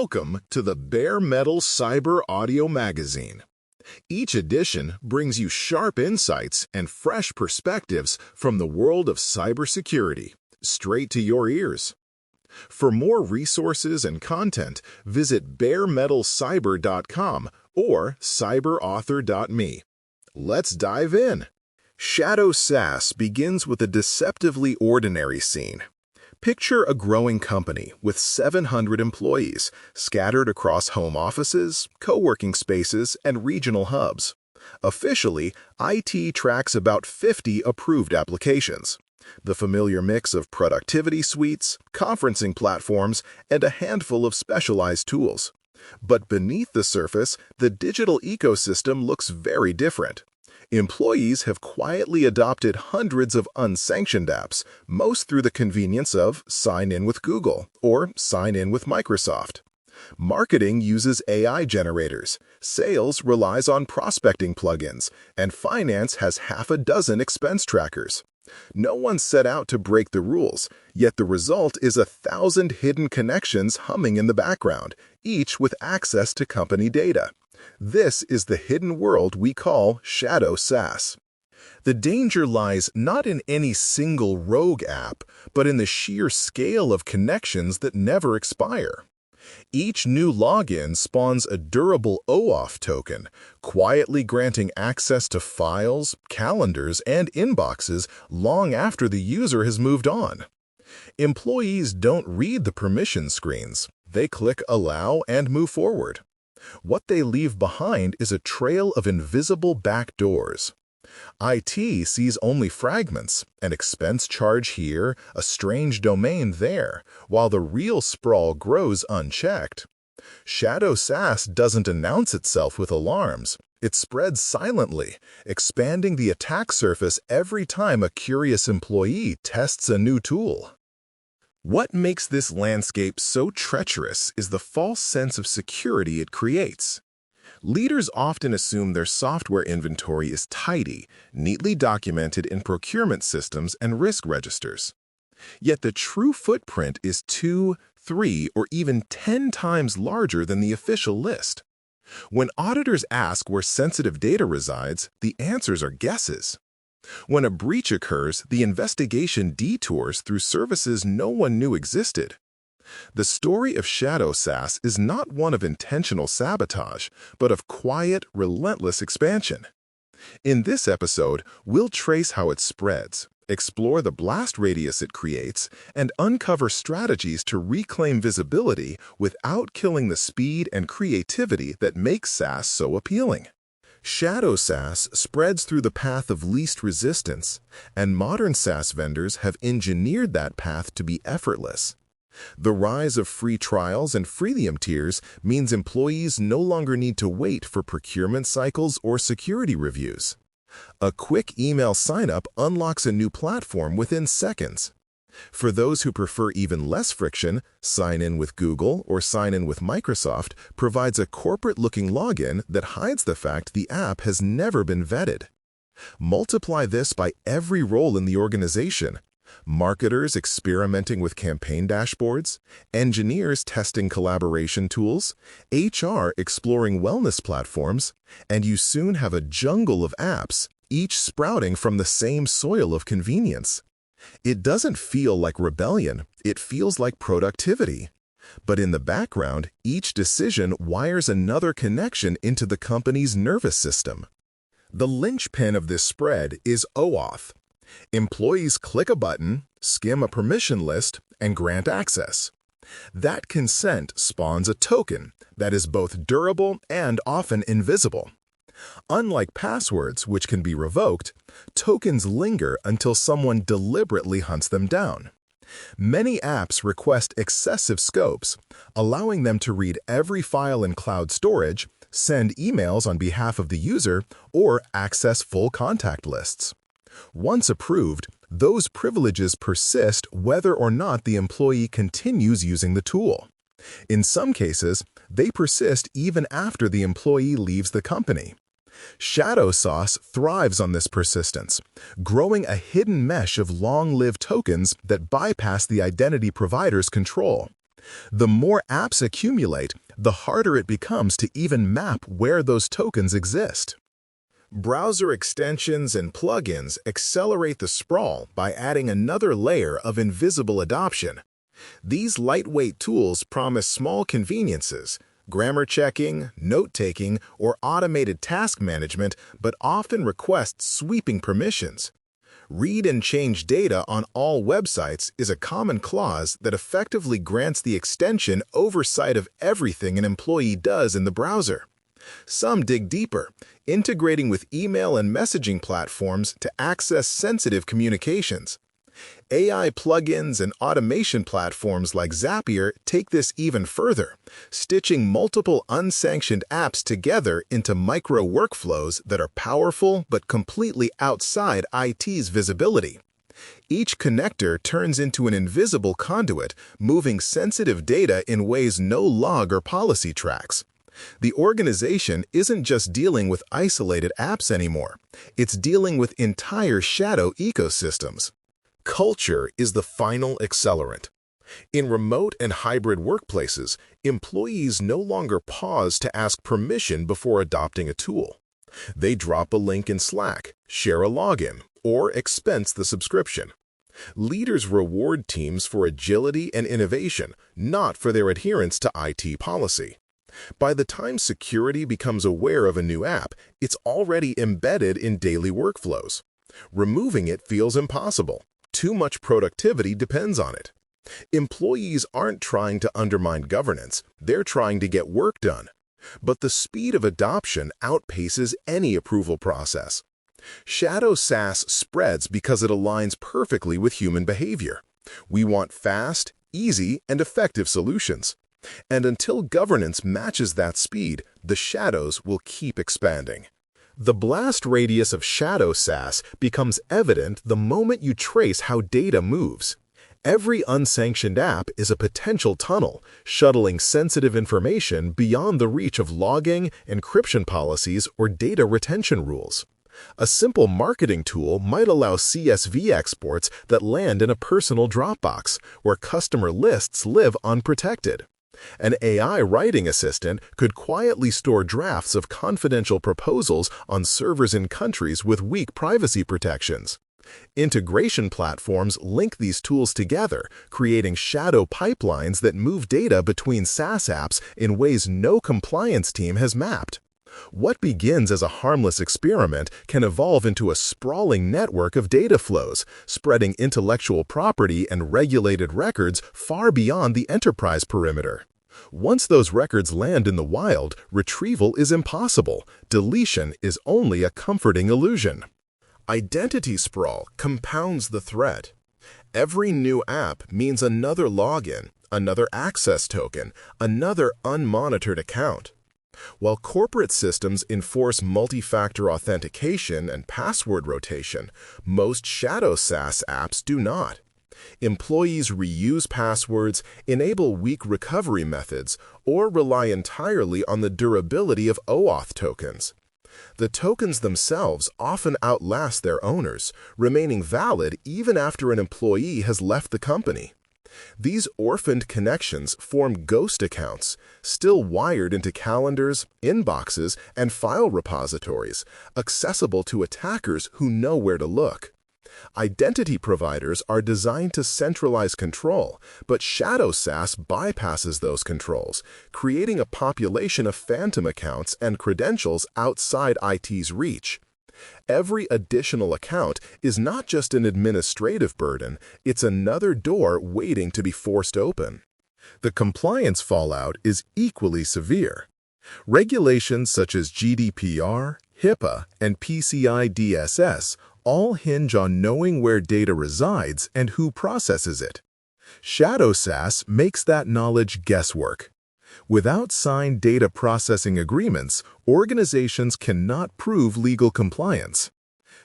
Welcome to the Bare Metal Cyber Audio Magazine. Each edition brings you sharp insights and fresh perspectives from the world of cybersecurity, straight to your ears. For more resources and content, visit baremetalcyber.com or cyberauthor.me. Let's dive in. Shadow SaaS begins with a deceptively ordinary scene. Picture a growing company with 700 employees scattered across home offices, co-working spaces, and regional hubs. Officially, IT tracks about 50 approved applications. The familiar mix of productivity suites, conferencing platforms, and a handful of specialized tools. But beneath the surface, the digital ecosystem looks very different. Employees have quietly adopted hundreds of unsanctioned apps, most through the convenience of sign in with Google or sign in with Microsoft. Marketing uses AI generators, sales relies on prospecting plugins, and finance has half a dozen expense trackers. No one set out to break the rules, yet the result is 1,000 hidden connections humming in the background, each with access to company data. This is the hidden world we call Shadow SaaS. The danger lies not in any single rogue app, but in the sheer scale of connections that never expire. Each new login spawns a durable OAuth token, quietly granting access to files, calendars, and inboxes long after the user has moved on. Employees don't read the permission screens. They click Allow and move forward. What they leave behind is a trail of invisible backdoors. IT sees only fragments, an expense charge here, a strange domain there, while the real sprawl grows unchecked. Shadow SaaS doesn't announce itself with alarms. It spreads silently, expanding the attack surface every time a curious employee tests a new tool. What makes this landscape so treacherous is the false sense of security it creates. Leaders often assume their software inventory is tidy, neatly documented in procurement systems and risk registers. Yet the true footprint is 2, 3, or even 10 times larger than the official list. When auditors ask where sensitive data resides, the answers are guesses. When a breach occurs, the investigation detours through services no one knew existed. The story of Shadow SaaS is not one of intentional sabotage, but of quiet, relentless expansion. In this episode, we'll trace how it spreads, explore the blast radius it creates, and uncover strategies to reclaim visibility without killing the speed and creativity that makes SaaS so appealing. Shadow SaaS spreads through the path of least resistance, and modern SaaS vendors have engineered that path to be effortless. The rise of free trials and freemium tiers means employees no longer need to wait for procurement cycles or security reviews. A quick email sign-up unlocks a new platform within seconds. For those who prefer even less friction, sign in with Google or sign in with Microsoft provides a corporate-looking login that hides the fact the app has never been vetted. Multiply this by every role in the organization: marketers experimenting with campaign dashboards, engineers testing collaboration tools, HR exploring wellness platforms, and you soon have a jungle of apps, each sprouting from the same soil of convenience. It doesn't feel like rebellion, it feels like productivity. But in the background, each decision wires another connection into the company's nervous system. The linchpin of this spread is OAuth. Employees click a button, skim a permission list, and grant access. That consent spawns a token that is both durable and often invisible. Unlike passwords, which can be revoked, tokens linger until someone deliberately hunts them down. Many apps request excessive scopes, allowing them to read every file in cloud storage, send emails on behalf of the user, or access full contact lists. Once approved, those privileges persist whether or not the employee continues using the tool. In some cases, they persist even after the employee leaves the company. Shadow SaaS thrives on this persistence, growing a hidden mesh of long-lived tokens that bypass the identity provider's control. The more apps accumulate, the harder it becomes to even map where those tokens exist. Browser extensions and plugins accelerate the sprawl by adding another layer of invisible adoption. These lightweight tools promise small conveniences, grammar checking, note-taking, or automated task management, but often request sweeping permissions. Read and change data on all websites is a common clause that effectively grants the extension oversight of everything an employee does in the browser. Some dig deeper, integrating with email and messaging platforms to access sensitive communications. AI plugins and automation platforms like Zapier take this even further, stitching multiple unsanctioned apps together into micro workflows that are powerful but completely outside IT's visibility. Each connector turns into an invisible conduit, moving sensitive data in ways no log or policy tracks. The organization isn't just dealing with isolated apps anymore. It's dealing with entire shadow ecosystems. Culture is the final accelerant. In remote and hybrid workplaces, employees no longer pause to ask permission before adopting a tool. They drop a link in Slack, share a login, or expense the subscription. Leaders reward teams for agility and innovation, not for their adherence to IT policy. By the time security becomes aware of a new app, it's already embedded in daily workflows. Removing it feels impossible. Too much productivity depends on it. Employees aren't trying to undermine governance, they're trying to get work done. But the speed of adoption outpaces any approval process. Shadow SaaS spreads because it aligns perfectly with human behavior. We want fast, easy, and effective solutions. And until governance matches that speed, the shadows will keep expanding. The blast radius of Shadow SaaS becomes evident the moment you trace how data moves. Every unsanctioned app is a potential tunnel, shuttling sensitive information beyond the reach of logging, encryption policies, or data retention rules. A simple marketing tool might allow CSV exports that land in a personal Dropbox, where customer lists live unprotected. An AI writing assistant could quietly store drafts of confidential proposals on servers in countries with weak privacy protections. Integration platforms link these tools together, creating shadow pipelines that move data between SaaS apps in ways no compliance team has mapped. What begins as a harmless experiment can evolve into a sprawling network of data flows, spreading intellectual property and regulated records far beyond the enterprise perimeter. Once those records land in the wild, retrieval is impossible. Deletion is only a comforting illusion. Identity sprawl compounds the threat. Every new app means another login, another access token, another unmonitored account. While corporate systems enforce multi-factor authentication and password rotation, most Shadow SaaS apps do not. Employees reuse passwords, enable weak recovery methods, or rely entirely on the durability of OAuth tokens. The tokens themselves often outlast their owners, remaining valid even after an employee has left the company. These orphaned connections form ghost accounts, still wired into calendars, inboxes, and file repositories, accessible to attackers who know where to look. Identity providers are designed to centralize control, but Shadow SaaS bypasses those controls, creating a population of phantom accounts and credentials outside IT's reach. Every additional account is not just an administrative burden, it's another door waiting to be forced open. The compliance fallout is equally severe. Regulations such as GDPR, HIPAA, and PCI DSS all hinge on knowing where data resides and who processes it. Shadow SaaS makes that knowledge guesswork. Without signed data processing agreements, organizations cannot prove legal compliance.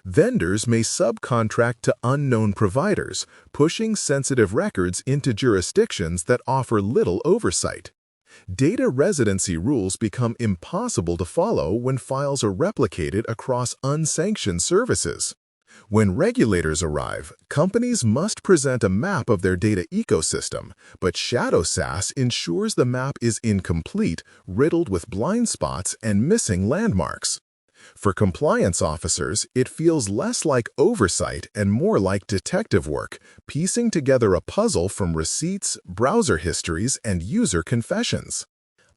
Vendors may subcontract to unknown providers, pushing sensitive records into jurisdictions that offer little oversight. Data residency rules become impossible to follow when files are replicated across unsanctioned services. When regulators arrive, companies must present a map of their data ecosystem, but Shadow SaaS ensures the map is incomplete, riddled with blind spots and missing landmarks. For compliance officers, it feels less like oversight and more like detective work, piecing together a puzzle from receipts, browser histories, and user confessions.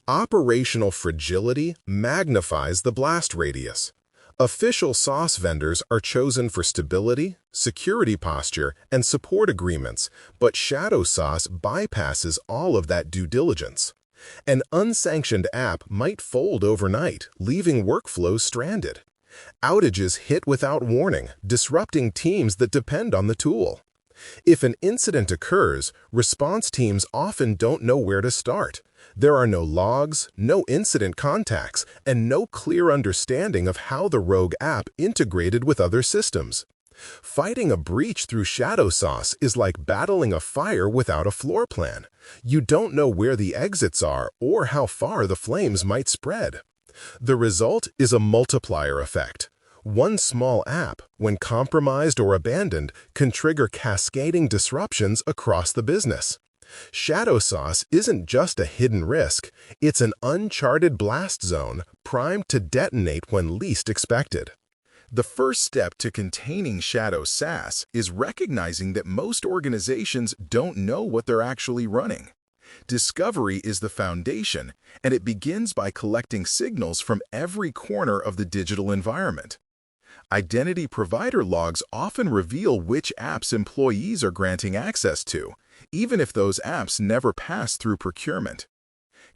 Operational fragility magnifies the blast radius. Official SaaS vendors are chosen for stability, security posture, and support agreements, but Shadow SaaS bypasses all of that due diligence. An unsanctioned app might fold overnight, leaving workflows stranded. Outages hit without warning, disrupting teams that depend on the tool. If an incident occurs, response teams often don't know where to start. There are no logs, no incident contacts, and no clear understanding of how the rogue app integrated with other systems. Fighting a breach through Shadow SaaS is like battling a fire without a floor plan. You don't know where the exits are or how far the flames might spread. The result is a multiplier effect. One small app, when compromised or abandoned, can trigger cascading disruptions across the business. Shadow SaaS isn't just a hidden risk, it's an uncharted blast zone primed to detonate when least expected. The first step to containing Shadow SaaS is recognizing that most organizations don't know what they're actually running. Discovery is the foundation, and it begins by collecting signals from every corner of the digital environment. Identity provider logs often reveal which apps employees are granting access to, even if those apps never pass through procurement.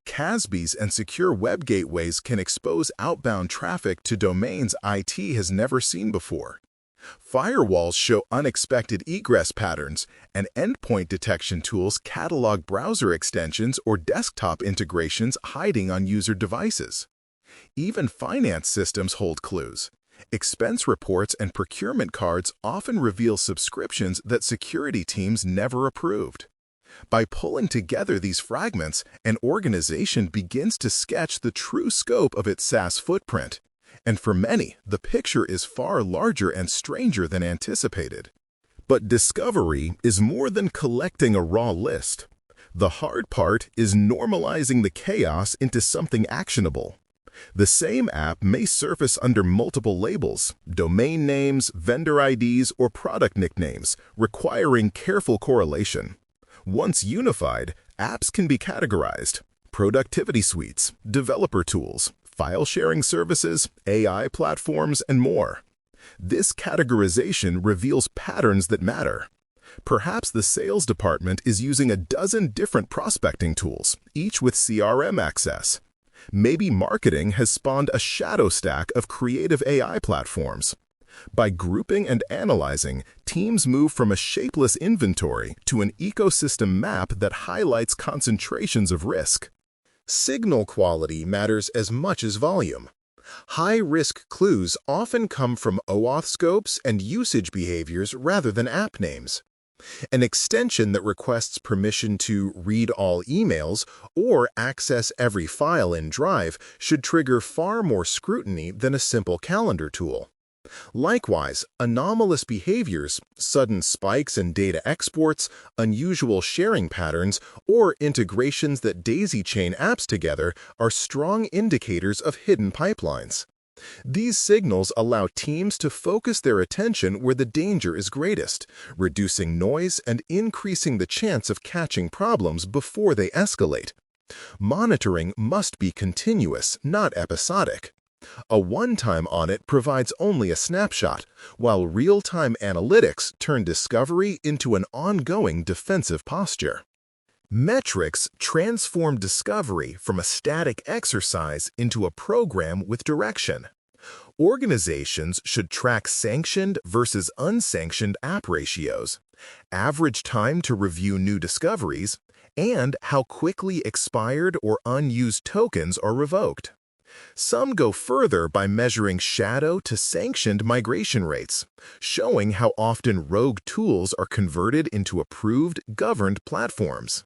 CASBs and secure web gateways can expose outbound traffic to domains IT has never seen before. Firewalls show unexpected egress patterns, and endpoint detection tools catalog browser extensions or desktop integrations hiding on user devices. Even finance systems hold clues. Expense reports and procurement cards often reveal subscriptions that security teams never approved. By pulling together these fragments, an organization begins to sketch the true scope of its SaaS footprint. And for many, the picture is far larger and stranger than anticipated. But discovery is more than collecting a raw list. The hard part is normalizing the chaos into something actionable. The same app may surface under multiple labels, domain names, vendor IDs, or product nicknames, requiring careful correlation. Once unified, apps can be categorized: productivity suites, developer tools, file sharing services, AI platforms, and more. This categorization reveals patterns that matter. Perhaps the sales department is using a dozen different prospecting tools, each with CRM access. Maybe marketing has spawned a shadow stack of creative AI platforms. By grouping and analyzing, teams move from a shapeless inventory to an ecosystem map that highlights concentrations of risk. Signal quality matters as much as volume. High-risk clues often come from OAuth scopes and usage behaviors rather than app names. An extension that requests permission to read all emails or access every file in Drive should trigger far more scrutiny than a simple calendar tool. Likewise, anomalous behaviors, sudden spikes in data exports, unusual sharing patterns, or integrations that daisy-chain apps together are strong indicators of hidden pipelines. These signals allow teams to focus their attention where the danger is greatest, reducing noise and increasing the chance of catching problems before they escalate. Monitoring must be continuous, not episodic. A one-time audit provides only a snapshot, while real-time analytics turn discovery into an ongoing defensive posture. Metrics transform discovery from a static exercise into a program with direction. Organizations should track sanctioned versus unsanctioned app ratios, average time to review new discoveries, and how quickly expired or unused tokens are revoked. Some go further by measuring shadow to sanctioned migration rates, showing how often rogue tools are converted into approved, governed platforms.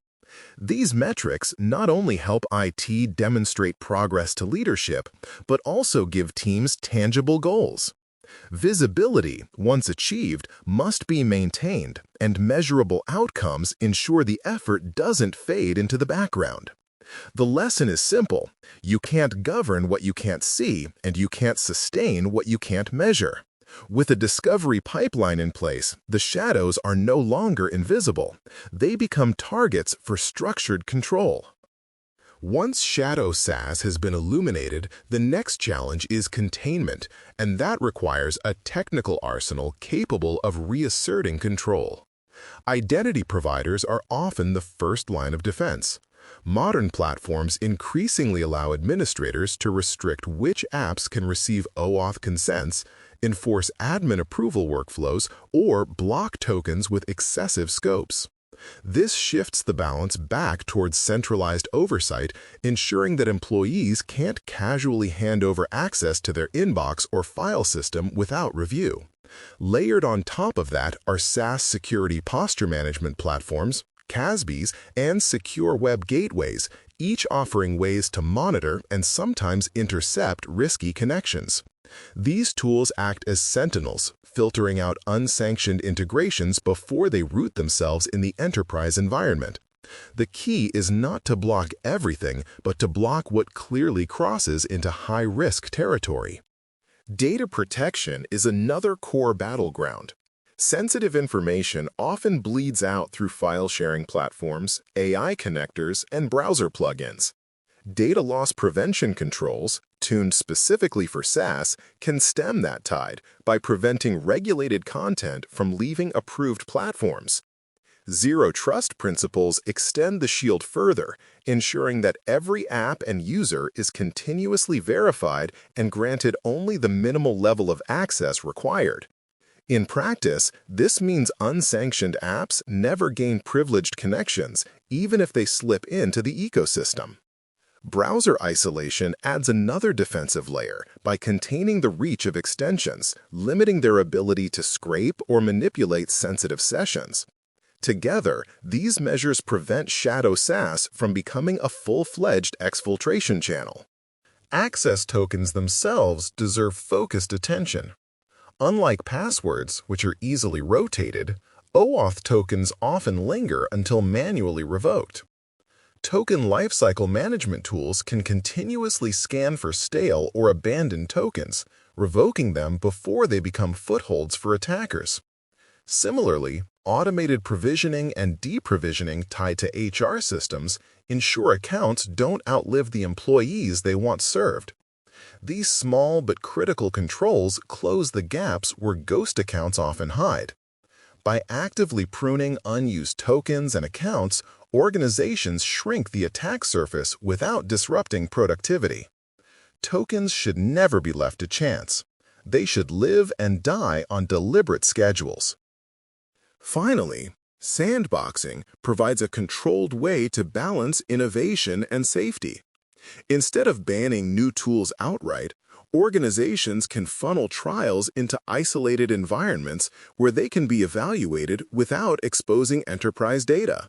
These metrics not only help IT demonstrate progress to leadership, but also give teams tangible goals. Visibility, once achieved, must be maintained, and measurable outcomes ensure the effort doesn't fade into the background. The lesson is simple. You can't govern what you can't see, and you can't sustain what you can't measure. With a discovery pipeline in place, the shadows are no longer invisible. They become targets for structured control. Once Shadow SaaS has been illuminated, the next challenge is containment, and that requires a technical arsenal capable of reasserting control. Identity providers are often the first line of defense. Modern platforms increasingly allow administrators to restrict which apps can receive OAuth consents, enforce admin approval workflows, or block tokens with excessive scopes. This shifts the balance back towards centralized oversight, ensuring that employees can't casually hand over access to their inbox or file system without review. Layered on top of that are SaaS security posture management platforms, CASBs, and secure web gateways, each offering ways to monitor and sometimes intercept risky connections. These tools act as sentinels, filtering out unsanctioned integrations before they root themselves in the enterprise environment. The key is not to block everything, but to block what clearly crosses into high-risk territory. Data protection is another core battleground. Sensitive information often bleeds out through file-sharing platforms, AI connectors, and browser plugins. Data loss prevention controls, tuned specifically for SaaS, can stem that tide by preventing regulated content from leaving approved platforms. Zero trust principles extend the shield further, ensuring that every app and user is continuously verified and granted only the minimal level of access required. In practice, this means unsanctioned apps never gain privileged connections, even if they slip into the ecosystem. Browser isolation adds another defensive layer by containing the reach of extensions, limiting their ability to scrape or manipulate sensitive sessions. Together, these measures prevent Shadow SaaS from becoming a full-fledged exfiltration channel. Access tokens themselves deserve focused attention. Unlike passwords, which are easily rotated, OAuth tokens often linger until manually revoked. Token lifecycle management tools can continuously scan for stale or abandoned tokens, revoking them before they become footholds for attackers. Similarly, automated provisioning and deprovisioning tied to HR systems ensure accounts don't outlive the employees they once served. These small but critical controls close the gaps where ghost accounts often hide. By actively pruning unused tokens and accounts, organizations shrink the attack surface without disrupting productivity. Tokens should never be left to chance. They should live and die on deliberate schedules. Finally, sandboxing provides a controlled way to balance innovation and safety. Instead of banning new tools outright, organizations can funnel trials into isolated environments where they can be evaluated without exposing enterprise data.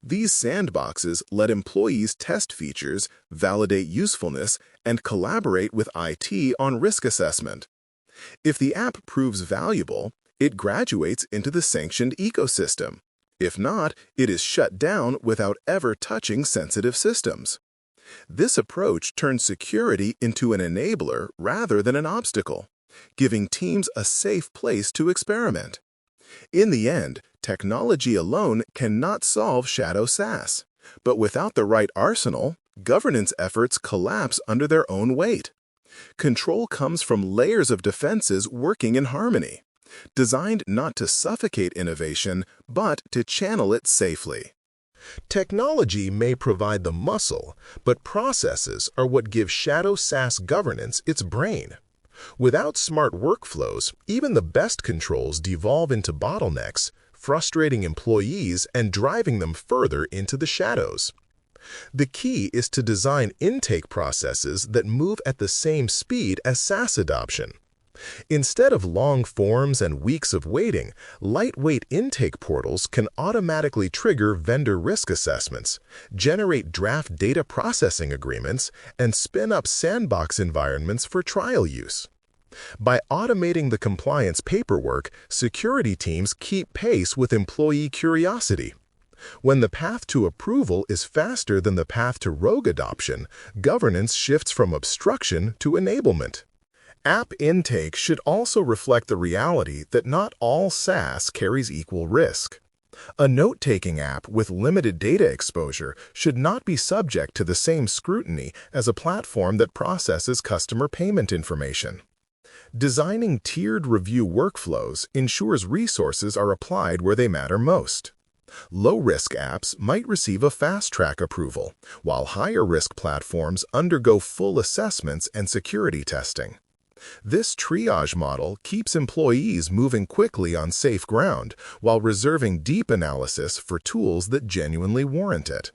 These sandboxes let employees test features, validate usefulness, and collaborate with IT on risk assessment. If the app proves valuable, it graduates into the sanctioned ecosystem. If not, it is shut down without ever touching sensitive systems. This approach turns security into an enabler rather than an obstacle, giving teams a safe place to experiment. In the end, technology alone cannot solve Shadow SaaS, but without the right arsenal, governance efforts collapse under their own weight. Control comes from layers of defenses working in harmony, designed not to suffocate innovation, but to channel it safely. Technology may provide the muscle, but processes are what give Shadow SaaS governance its brain. Without smart workflows, even the best controls devolve into bottlenecks, frustrating employees and driving them further into the shadows. The key is to design intake processes that move at the same speed as SaaS adoption. Instead of long forms and weeks of waiting, lightweight intake portals can automatically trigger vendor risk assessments, generate draft data processing agreements, and spin up sandbox environments for trial use. By automating the compliance paperwork, security teams keep pace with employee curiosity. When the path to approval is faster than the path to rogue adoption, governance shifts from obstruction to enablement. App intake should also reflect the reality that not all SaaS carries equal risk. A note-taking app with limited data exposure should not be subject to the same scrutiny as a platform that processes customer payment information. Designing tiered review workflows ensures resources are applied where they matter most. Low-risk apps might receive a fast-track approval, while higher-risk platforms undergo full assessments and security testing. This triage model keeps employees moving quickly on safe ground while reserving deep analysis for tools that genuinely warrant it.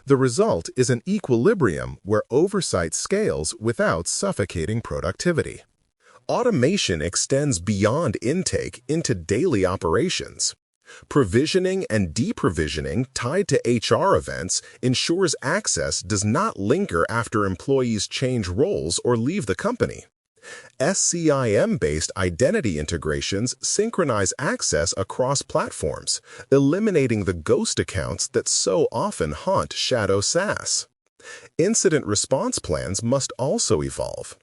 The result is an equilibrium where oversight scales without suffocating productivity. Automation extends beyond intake into daily operations. Provisioning and deprovisioning tied to HR events ensures access does not linger after employees change roles or leave the company. SCIM-based identity integrations synchronize access across platforms, eliminating the ghost accounts that so often haunt Shadow SaaS. Incident response plans must also evolve.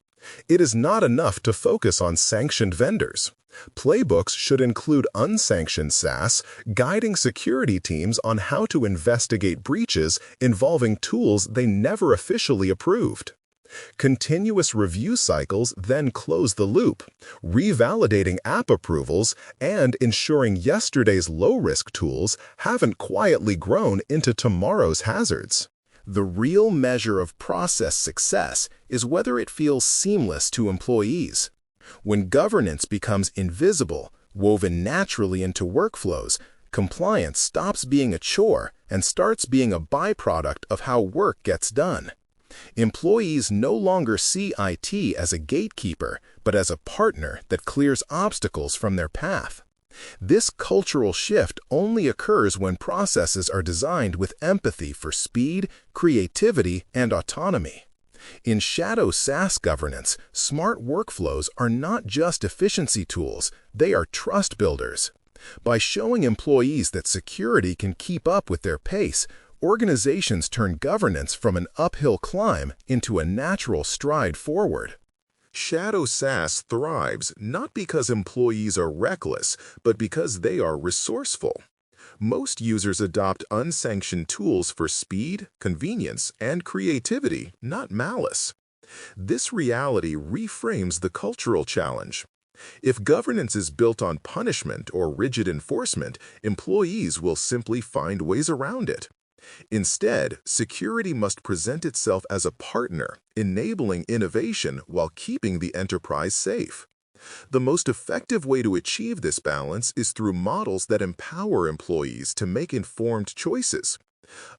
It is not enough to focus on sanctioned vendors. Playbooks should include unsanctioned SaaS, guiding security teams on how to investigate breaches involving tools they never officially approved. Continuous review cycles then close the loop, revalidating app approvals and ensuring yesterday's low-risk tools haven't quietly grown into tomorrow's hazards. The real measure of process success is whether it feels seamless to employees. When governance becomes invisible, woven naturally into workflows, compliance stops being a chore and starts being a byproduct of how work gets done. Employees no longer see IT as a gatekeeper, but as a partner that clears obstacles from their path. This cultural shift only occurs when processes are designed with empathy for speed, creativity, and autonomy. In Shadow SaaS governance, smart workflows are not just efficiency tools, they are trust builders. By showing employees that security can keep up with their pace, organizations turn governance from an uphill climb into a natural stride forward. Shadow SaaS thrives not because employees are reckless, but because they are resourceful. Most users adopt unsanctioned tools for speed, convenience, and creativity, not malice. This reality reframes the cultural challenge. If governance is built on punishment or rigid enforcement, employees will simply find ways around it. Instead, security must present itself as a partner, enabling innovation while keeping the enterprise safe. The most effective way to achieve this balance is through models that empower employees to make informed choices.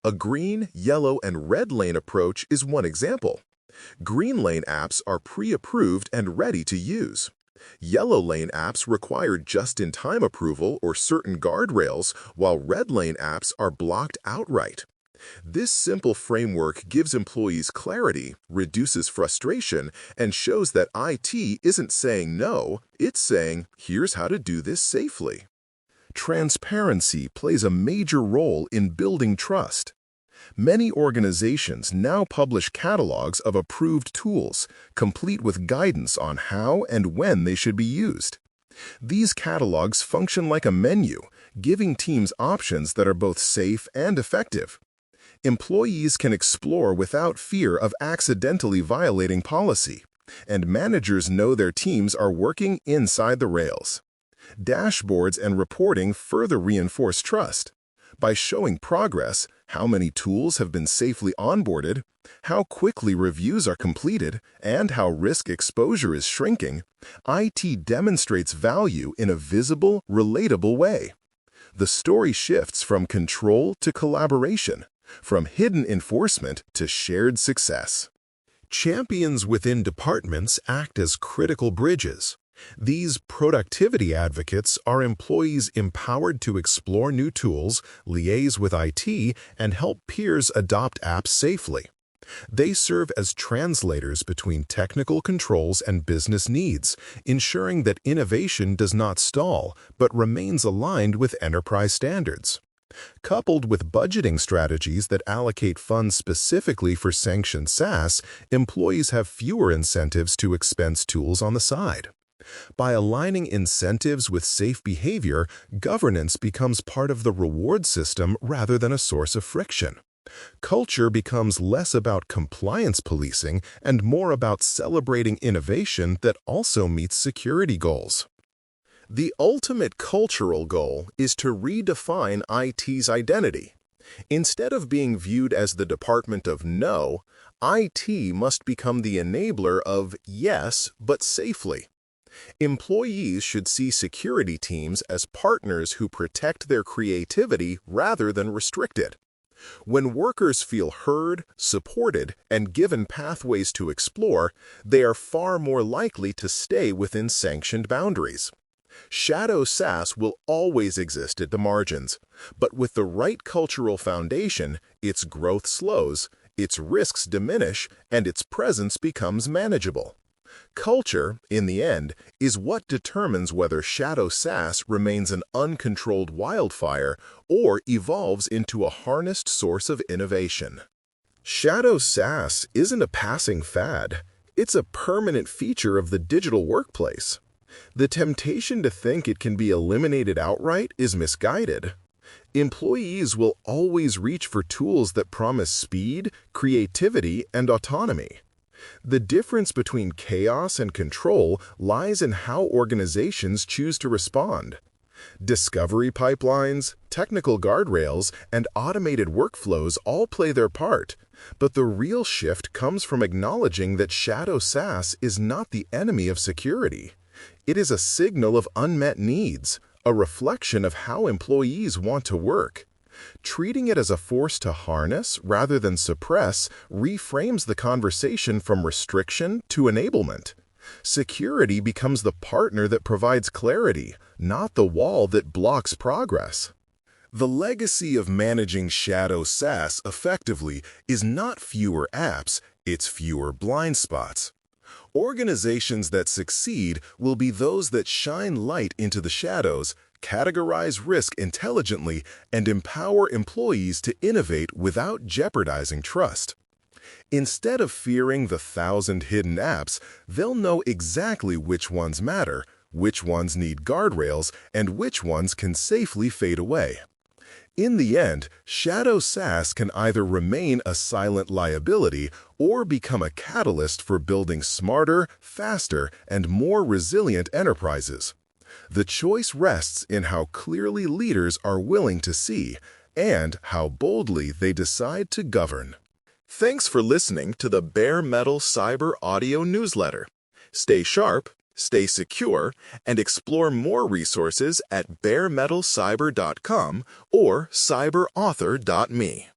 A green, yellow, and red lane approach is one example. Green lane apps are pre-approved and ready to use. Yellow lane apps require just-in-time approval or certain guardrails, while red lane apps are blocked outright. This simple framework gives employees clarity, reduces frustration, and shows that IT isn't saying no, it's saying, here's how to do this safely. Transparency plays a major role in building trust. Many organizations now publish catalogs of approved tools, complete with guidance on how and when they should be used. These catalogs function like a menu, giving teams options that are both safe and effective. Employees can explore without fear of accidentally violating policy, and managers know their teams are working inside the rails. Dashboards and reporting further reinforce trust. By showing progress, how many tools have been safely onboarded, how quickly reviews are completed, and how risk exposure is shrinking, IT demonstrates value in a visible, relatable way. The story shifts from control to collaboration, from hidden enforcement to shared success. Champions within departments act as critical bridges. These productivity advocates are employees empowered to explore new tools, liaise with IT, and help peers adopt apps safely. They serve as translators between technical controls and business needs, ensuring that innovation does not stall but remains aligned with enterprise standards. Coupled with budgeting strategies that allocate funds specifically for sanctioned SaaS, employees have fewer incentives to expense tools on the side. By aligning incentives with safe behavior, governance becomes part of the reward system rather than a source of friction. Culture becomes less about compliance policing and more about celebrating innovation that also meets security goals. The ultimate cultural goal is to redefine IT's identity. Instead of being viewed as the department of no, IT must become the enabler of yes, but safely. Employees should see security teams as partners who protect their creativity rather than restrict it. When workers feel heard, supported, and given pathways to explore, they are far more likely to stay within sanctioned boundaries. Shadow SaaS will always exist at the margins, but with the right cultural foundation, its growth slows, its risks diminish, and its presence becomes manageable. Culture, in the end, is what determines whether Shadow SaaS remains an uncontrolled wildfire or evolves into a harnessed source of innovation. Shadow SaaS isn't a passing fad. It's a permanent feature of the digital workplace. The temptation to think it can be eliminated outright is misguided. Employees will always reach for tools that promise speed, creativity, and autonomy. The difference between chaos and control lies in how organizations choose to respond. Discovery pipelines, technical guardrails, and automated workflows all play their part, but the real shift comes from acknowledging that Shadow SaaS is not the enemy of security. It is a signal of unmet needs, a reflection of how employees want to work. Treating it as a force to harness rather than suppress reframes the conversation from restriction to enablement. Security becomes the partner that provides clarity, not the wall that blocks progress. The legacy of managing Shadow SaaS effectively is not fewer apps, it's fewer blind spots. Organizations that succeed will be those that shine light into the shadows, categorize risk intelligently, and empower employees to innovate without jeopardizing trust. Instead of fearing the 1,000 hidden apps, they'll know exactly which ones matter, which ones need guardrails, and which ones can safely fade away. In the end, Shadow SaaS can either remain a silent liability or become a catalyst for building smarter, faster, and more resilient enterprises. The choice rests in how clearly leaders are willing to see and how boldly they decide to govern. Thanks for listening to the Bare Metal Cyber Audio Newsletter. Stay sharp, stay secure, and explore more resources at baremetalcyber.com or cyberauthor.me.